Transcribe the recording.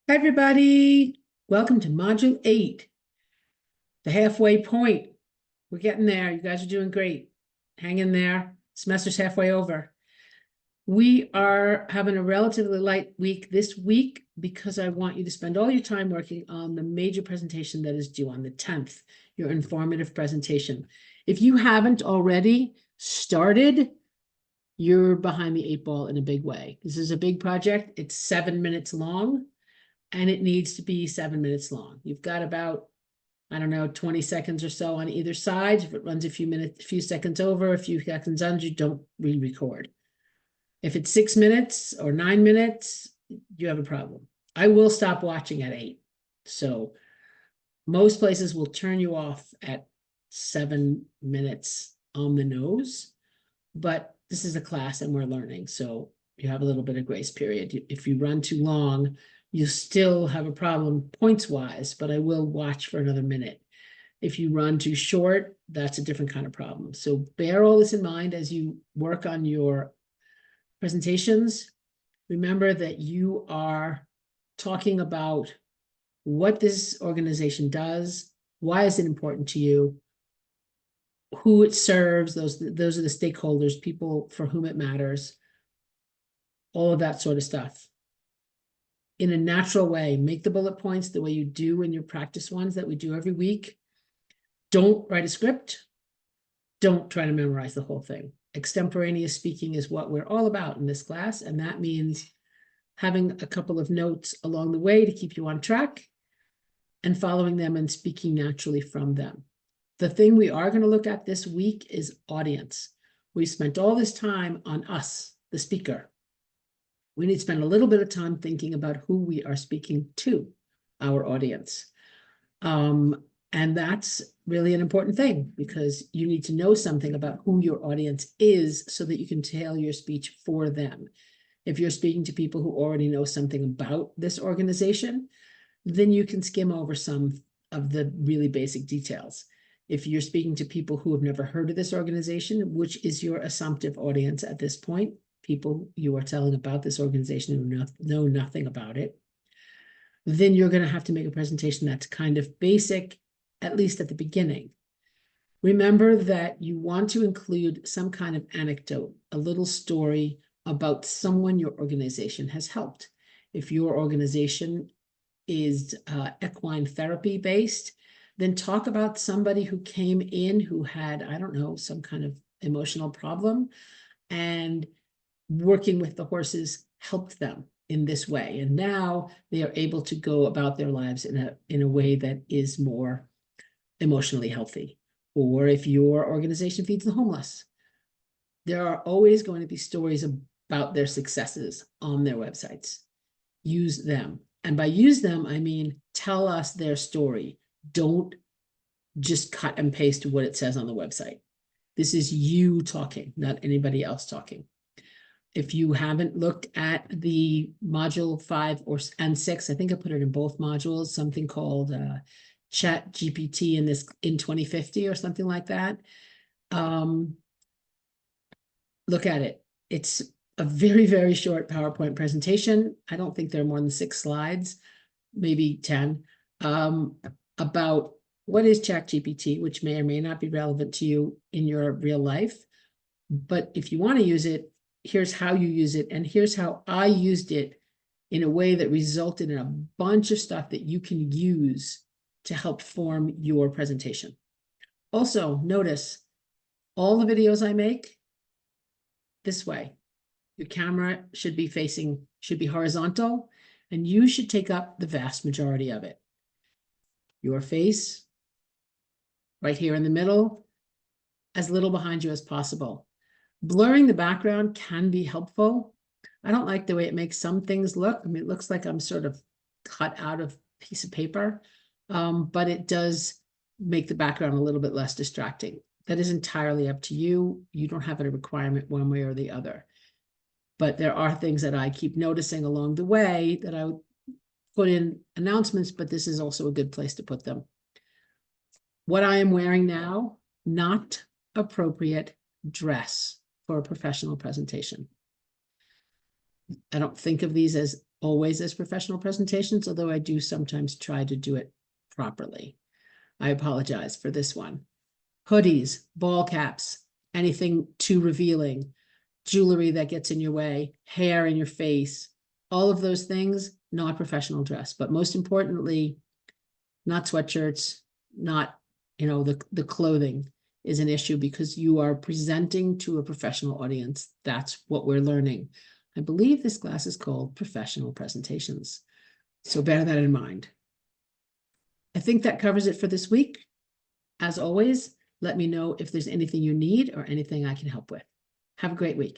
Hi, everybody. Welcome to Module 8, the halfway point. We're getting there. You guys are doing great. Hang in there. Semester's halfway over. We are having a relatively light week this week because I want you to spend all your time working on the major presentation that is due on the 10th, your informative presentation. If you haven't already started, you're behind the 8 ball in a big way. This is a big project. It's 7 minutes long. And it needs to be 7 minutes long. You've got about, I don't know, 20 seconds or so on either side. If it runs a few seconds over, a few seconds under, don't re-record. If it's 6 minutes or 9 minutes, you have a problem. I will stop watching at 8. So most places will turn you off at 7 minutes on the nose, but this is a class and we're learning. So you have a little bit of grace period. If you run too long, you still have a problem points wise, but I will watch for another minute. If you run too short, that's a different kind of problem. So bear all this in mind as you work on your presentations. Remember that you are talking about what this organization does, why is it important to you, who it serves, those are the stakeholders, people for whom it matters, all of that sort of stuff. In a natural way, make the bullet points the way you do in your practice ones that we do every week. Don't write a script. Don't try to memorize the whole thing. Extemporaneous speaking is what we're all about in this class, and that means having a couple of notes along the way to keep you on track and following them and speaking naturally from them. The thing we are going to look at this week is audience. We spent all this time on us, the speaker. We need to spend a little bit of time thinking about who we are speaking to, our audience. And that's really an important thing because you need to know something about who your audience is so that you can tailor your speech for them. If you're speaking to people who already know something about this organization, then you can skim over some of the really basic details. If you're speaking to people who have never heard of this organization, which is your assumptive audience at this point, people you are telling about this organization who know nothing about it, then you're going to have to make a presentation that's kind of basic, at least at the beginning. Remember that you want to include some kind of anecdote, a little story about someone your organization has helped. If your organization is equine therapy based, then talk about somebody who came in who had, I don't know, some kind of emotional problem, and working with the horses helped them in this way. And now they are able to go about their lives in a way that is more emotionally healthy. Or if your organization feeds the homeless, there are always going to be stories about their successes on their websites. Use them. And by use them, I mean, tell us their story. Don't just cut and paste what it says on the website. This is you talking, not anybody else talking. If you haven't looked at the module 5 and 6, I think I put it in both modules, something called Chat GPT in 2050 or something like that. Look at it. It's a very, very short PowerPoint presentation. I don't think there are more than 6 slides, maybe 10, about what is ChatGPT, which may or may not be relevant to you in your real life. But if you want to use it, here's how you use it. And here's how I used it in a way that resulted in a bunch of stuff that you can use to help form your presentation. Also, notice all the videos I make this way. Your camera should be horizontal, and you should take up the vast majority of it. Your face right here in the middle, as little behind you as possible. Blurring the background can be helpful. I don't like the way it makes some things look. I mean, it looks like I'm sort of cut out of a piece of paper, but it does make the background a little bit less distracting. That is entirely up to you. You don't have a requirement one way or the other. But there are things that I keep noticing along the way that I would put in announcements, but this is also a good place to put them. What I am wearing now, not appropriate dress for a professional presentation. I don't think of these as always as professional presentations, although I do sometimes try to do it properly. I apologize for this one. Hoodies, ball caps, anything too revealing, jewelry that gets in your way, hair in your face, all of those things, not professional dress. But most importantly, not sweatshirts, not, the clothing is an issue because you are presenting to a professional audience. That's what we're learning. I believe this class is called Professional Presentations. So bear that in mind. I think that covers it for this week. As always, let me know if there's anything you need or anything I can help with. Have a great week.